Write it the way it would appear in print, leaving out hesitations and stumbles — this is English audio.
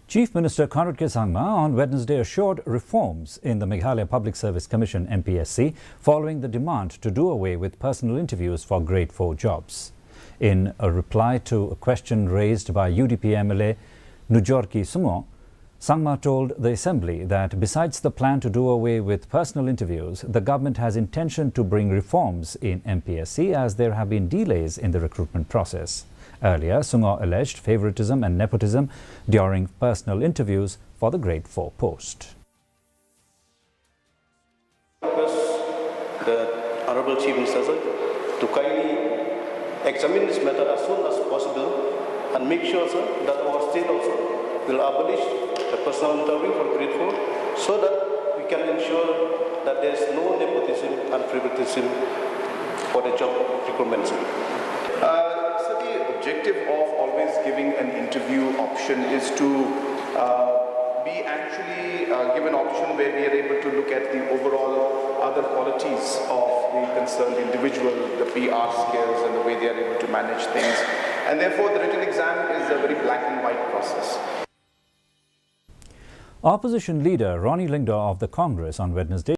Chief Minister Conrad Sangma on Wednesday assured reforms in the Meghalaya Public Service Commission Mpsc following the demand to do away with personal interviews for Grade 4 jobs. In a reply to a question raised by UDP MLA Nujorki Sumo, Sangma told the Assembly that besides the plan to do away with personal interviews, the government has intention to bring reforms in Mpsc as there have been delays in the recruitment process. Earlier, Sungo alleged favoritism and nepotism during personal interviews for the Grade 4 post. The Honourable Chief Minister to kindly examine this matter as soon as possible and make sure, sir, that our state also will abolish the personal interview for Grade 4 so that we can ensure that there is no nepotism and favoritism for the job recruitment. The objective of always giving an interview option is to be actually give an option where we are able to look at the overall other qualities of the concerned individual, the PR skills and the way they are able to manage things. And therefore the written exam is a very black and white process. Opposition leader Ronnie Lingdor of the Congress on Wednesday